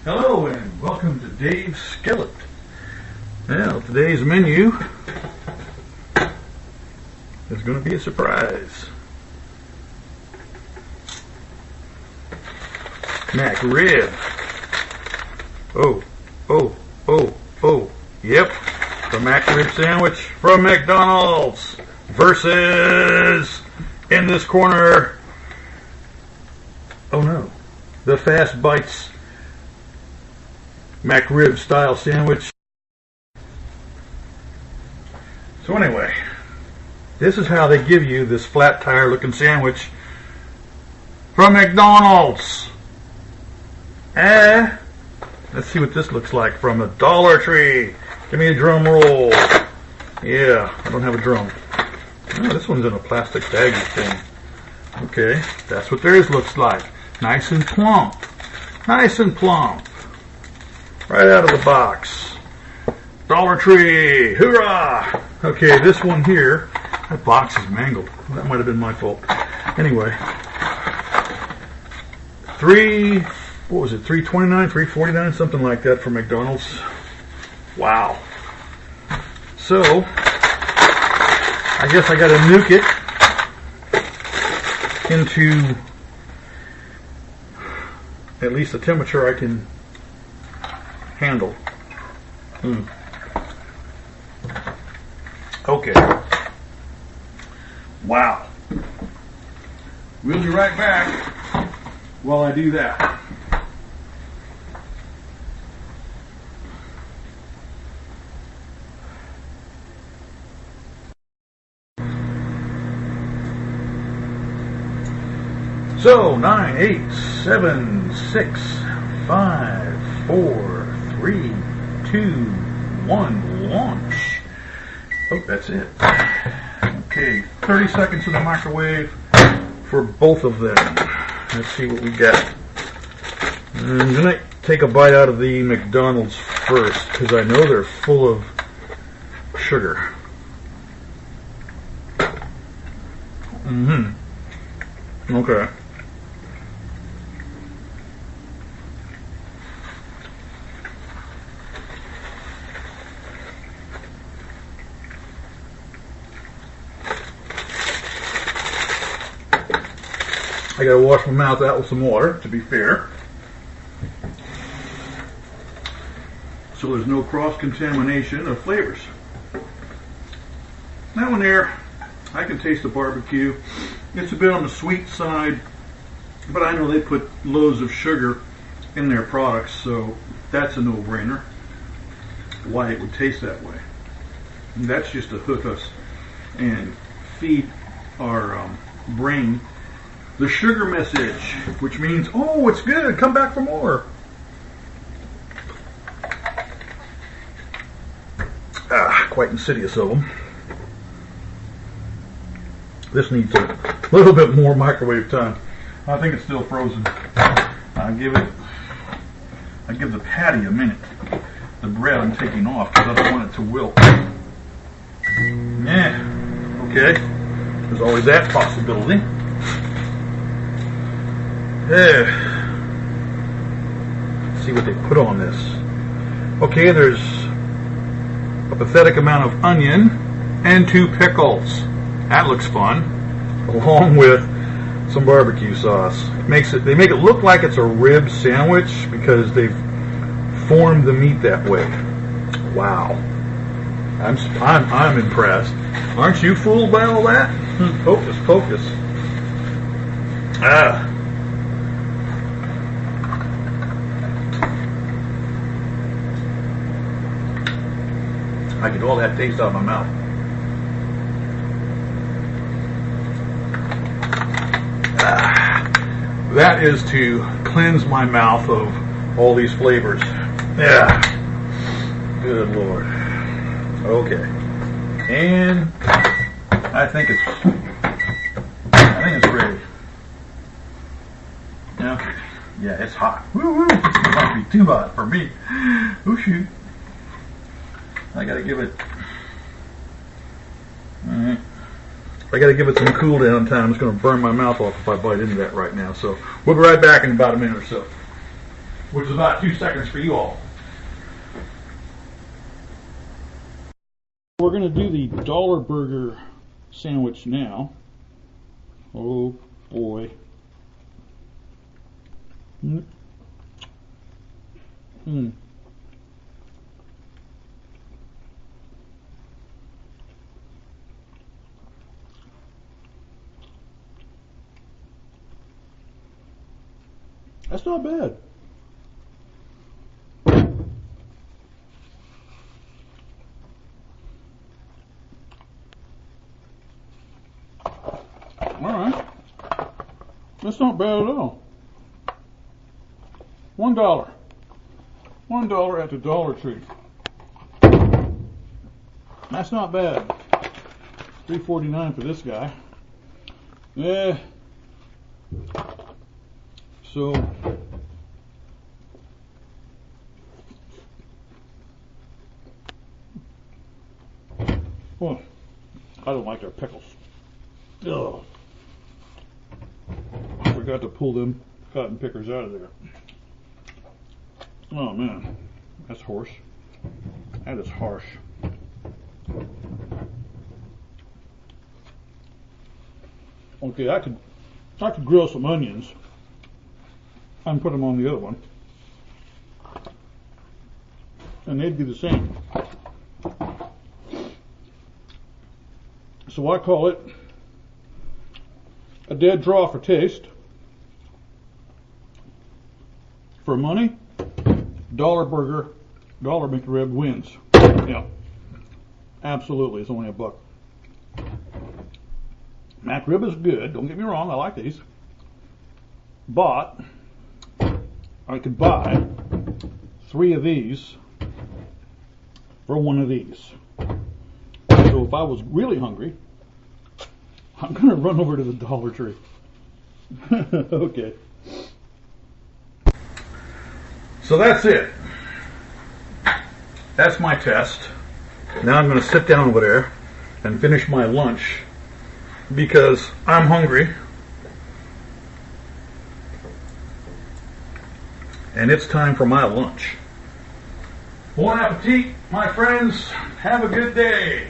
Hello and welcome to Dave's Skillet. Well, today's menu is going to be a surprise. McRib. Yep. The McRib sandwich from McDonald's versus, in this corner, oh no, the Fast Bites McRib style sandwich. So anyway, this is how they give you this flat tire looking sandwich from McDonald's. Let's see what this looks like from a DollarTree. Give me a drum roll. Yeah, I don't have a drum. Oh, this one's in a plastic baggy thing. Okay, that's what theirs looks like. Nice and plump. Nice and plump. Right out of the box. DollarTree, hoorah! Okay, this one here, that box is mangled. That might have been my fault. Anyway, $3.29, $3.49, something like that for McDonald's. Wow. So, I guess I got to nuke it into at least a temperature I can handle. Okay. Wow. We'll be right back while I do that. So, 9, 8, 7, 6, 5, 4, 3, 2, 1, launch. Oh, that's it. Okay, 30 seconds in the microwave for both of them. Let's see what we got. I'm going to take a bite out of the McDonald's first because I know they're full of sugar. Okay. I gotta wash my mouth out with some water, to be fair. So there's no cross-contamination of flavors. That one there, I can taste the barbecue. It's a bit on the sweet side, but I know they put loads of sugar in their products, so that's a no-brainer why it would taste that way. And that's just to hook us and feed our brain the sugar message, which means, oh, it's good, come back for more. Quite insidious of them. This needs a little bit more microwave time. I think it's still frozen. I give the patty a minute. The bread I'm taking off because I don't want it to wilt. Yeah, okay. There's always that possibility. Let's see what they put on this. Okay, there's a pathetic amount of onion and 2 pickles. That looks fun. Along with some barbecue sauce. They make it look like it's a rib sandwich because they've formed the meat that way. Wow. I'm impressed. Aren't you fooled by all that? Focus, focus. I get all that taste out of my mouth. That is to cleanse my mouth of all these flavors. Yeah. Good Lord. Okay. And I think it's ready. Okay. Yeah, it's hot. Woo-woo. It might be too hot for me. Oh shoot. I gotta give it some cool down time. It's gonna burn my mouth off if I bite into that right now. So we'll be right back in about a minute or so. which is about 2 seconds for you all. We're going to do the dollar burger sandwich now. Oh boy. That's not bad. Alright. That's not bad at all. $1. $1 at the Dollar Tree. That's not bad. $3.49 for this guy. Yeah. So, oh, I don't like their pickles. Ugh. I forgot to pull them cotton pickers out of there. Oh man, that's harsh. That is harsh. Okay, I could grill some onions and put them on the other one, and they'd be the same. So I call it a dead draw for taste. For money, dollar burger, dollar McRib wins. Yeah, absolutely. It's only $1. McRib is good. Don't get me wrong. I like these, but I could buy 3 of these for 1 of these. So if I was really hungry, I'm going to run over to the Dollar Tree. Okay. So that's it. That's my test. Now I'm going to sit down over there and finish my lunch because I'm hungry. And it's time for my lunch. Bon appetit, my friends. Have a good day.